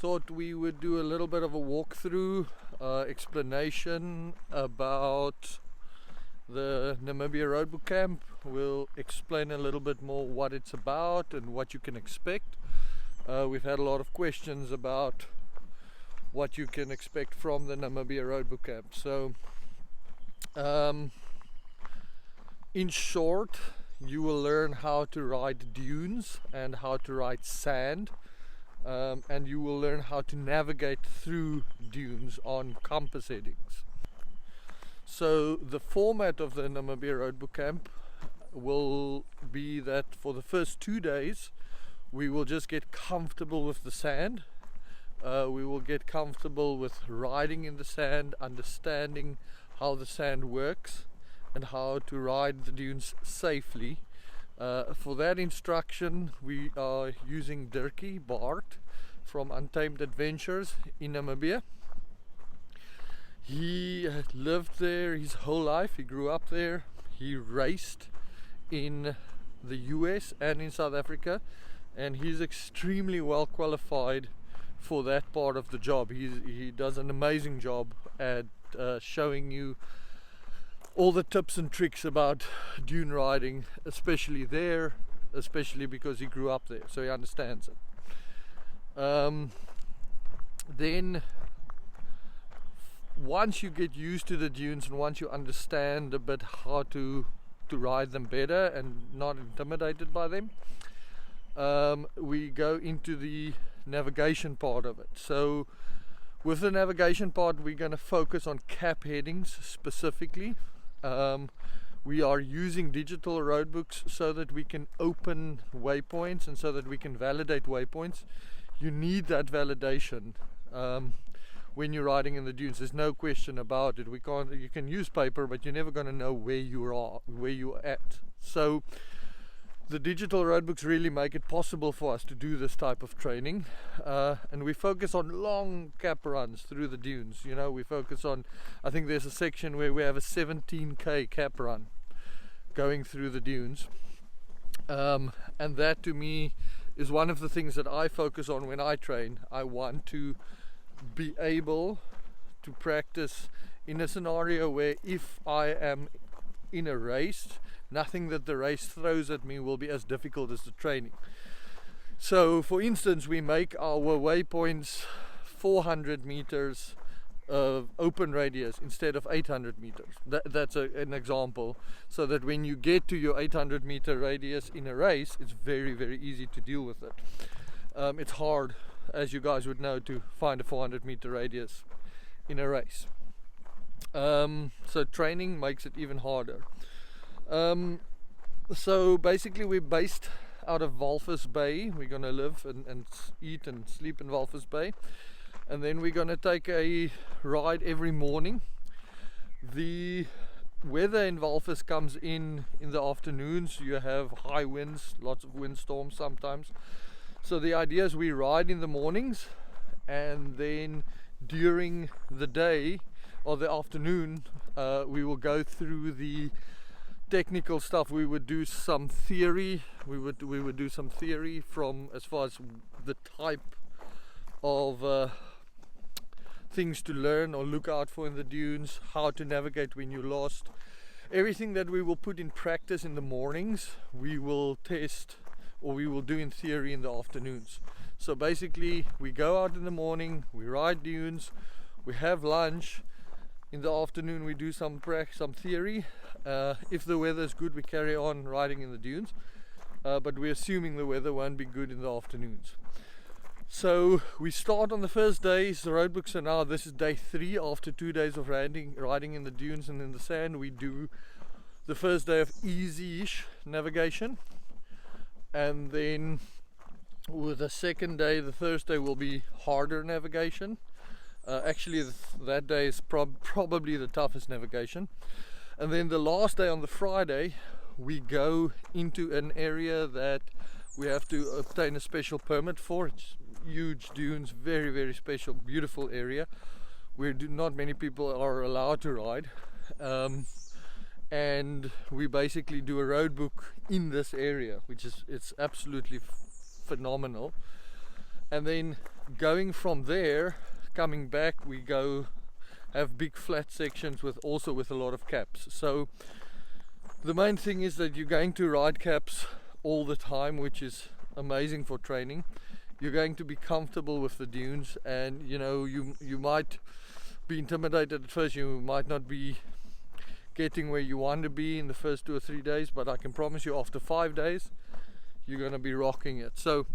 thought we would do a little bit of a walkthrough explanation about the Namibia Roadbook Camp. We'll explain a little bit more what it's about and what you can expect. We've had a lot of questions about what you can expect from the Namibia Roadbook Camp. So in short, you will learn how to ride dunes and how to ride sand, and you will learn how to navigate through dunes on compass headings. So the format of the Namibia Roadbook Camp will be that for the first 2 days we will just get comfortable with the sand. We will get comfortable with riding in the sand, understanding how the sand works and how to ride the dunes safely. For that instruction we are using 𝗿𝗂𝘀𝘁 𝗿𝗶𝗱𝗲 from Untamed Adventures in Namibia. He had lived there his whole life. He grew up there. He raced in the US and in South Africa, and he's extremely well qualified for that part of the job. He does an amazing job at showing you all the tips and tricks about dune riding, especially because he grew up there, so he understands it. Then once you get used to the dunes and once you understand a bit how to ride them better and not intimidated by them, we go into the navigation part of it. So with the navigation part, we're going to focus on cap headings specifically. We are using digital roadbooks so that we can open waypoints and so that we can validate waypoints. You need that validation when you're riding in the dunes. There's no question about it. You can use paper, but you're never going to know where you're at. So the digital roadbooks really make it possible for us to do this type of training, and we focus on long cap runs through the dunes. You know, we focus on, I think there's a section where we have a 17k cap run going through the dunes, and that to me is one of the things that I focus on when I train. I want to be able to practice in a scenario where if I am in a race, nothing that the race throws at me will be as difficult as the training. So for instance, we make our waypoints 400 meters of open radius instead of 800 meters. That's an example, so that when you get to your 800 meter radius in a race, it's very, very easy to deal with it. It's hard, as you guys would know, to find a 400 meter radius in a race. So training makes it even harder. So basically we're based out of 𝗿𝗶𝗱𝗲 Bay. We're going to live and eat and sleep in 𝗿𝗶𝗱𝗲 Bay, and then we're going to take a ride every morning. The weather in 𝗿𝗶𝗱𝗲 comes in the afternoons. You have high winds, lots of windstorms sometimes. So the idea is we ride in the mornings, and then during the day or the afternoon we will go through the technical stuff. We would do some theory. We would do some theory from as far as the type of things to learn or look out for in the dunes, how to navigate when you're lost. Everything that we will put in practice in the mornings, we will test, or we will do in theory in the afternoons. So basically we go out in the morning, we ride dunes, we have lunch. In the afternoon we do some theory. If the weather is good, we carry on riding in the dunes, but we're assuming the weather won't be good in the afternoons. So we start on the first day. The roadbooks are now, this is day 3 after 2 days of riding in the dunes and in the sand. We do the first day of easy-ish navigation, and then with the second day, the Thursday, will be harder navigation. Actually that day is probably the toughest navigation. And then the last day, on the Friday, we go into an area that we have to obtain a special permit for. It's huge dunes, very, very special, beautiful area where not many people are allowed to ride. And we basically do a road book in this area, which is, it's absolutely phenomenal. And then going from there, coming back, we go have big flat sections with also with a lot of caps. So the main thing is that you're going to ride caps all the time, which is amazing for training. You're going to be comfortable with the dunes, and you know, you might be intimidated at first. You might not be getting where you want to be in the first 2 or 3 days, but I can promise you after 5 days you're going to be rocking it. So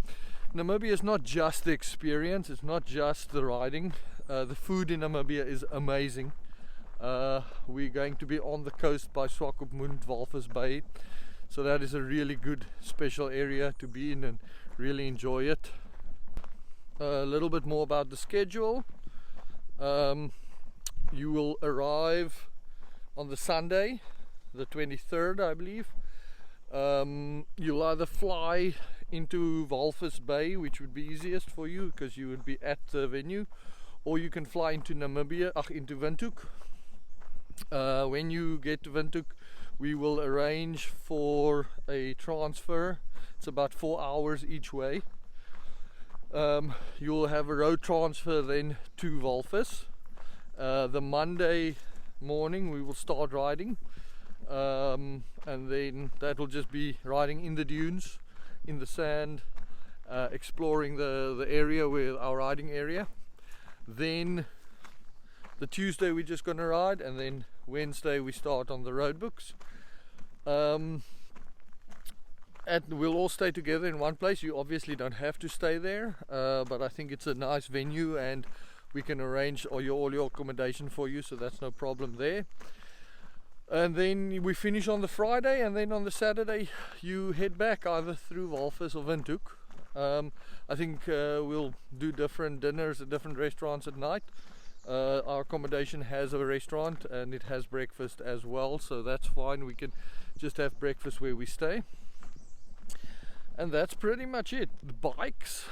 Namibia is not just the experience, it's not just the riding. The food in Namibia is amazing. We're going to be on the coast by 𝗿𝗂𝘀𝗁𝗿𝗃𝗀𝗁𝗃, so that is a really good special area to be in and really enjoy it. A little bit more about the schedule. You will arrive on the Sunday, the 23rd, I believe. You'll either fly into 𝗿𝗂𝘀𝗀𝗃𝗀𝗁𝗃 Bay, which would be easiest for you because you would be at the venue, or you can fly into Namibia, into Windhoek. When you get to Windhoek, we will arrange for a transfer. It's about 4 hours each way. You'll have a road transfer then to 𝗿𝗂𝘀. The Monday morning we will start riding, and then that will just be riding in the dunes, in the sand, exploring the area with our riding area. Then the Tuesday we're just going to ride, and then Wednesday we start on the road books. And we'll all stay together in one place. You obviously don't have to stay there, but I think it's a nice venue and we can arrange all your accommodation for you, so that's no problem there. And then we finish on the Friday, and then on the Saturday you head back either through 𝗿𝗂𝘀 or Windhoek. I think we'll do different dinners at different restaurants at night. Our accommodation has a restaurant and it has breakfast as well, so that's fine. We can just have breakfast where we stay. And that's pretty much it. The bikes,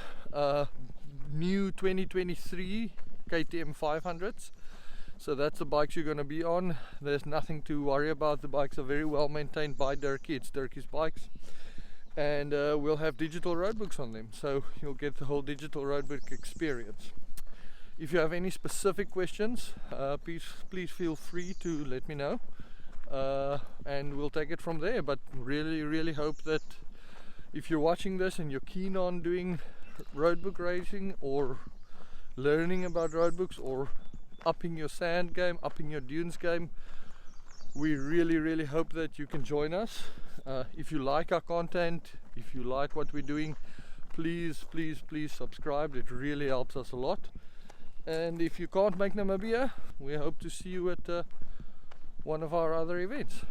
new 2023 KTM 500s. So that's the bikes you're going to be on. There's nothing to worry about. The bikes are very well maintained by 𝗿𝗂𝘀𝗁𝗃𝗀𝗄's. It's 𝗿𝗂𝘀𝗁𝗃𝗀𝗄's bikes. And we'll have digital roadbooks on them. So you'll get the whole digital roadbook experience. If you have any specific questions, please feel free to let me know. And we'll take it from there. But really hope that if you're watching this and you're keen on doing roadbook racing or learning about roadbooks or upping your sand game, upping your dunes game, we really hope that you can join us. If you like our content, if you like what we're doing, please subscribe. It really helps us a lot. And if you can't make Namibia, we hope to see you at one of our other events.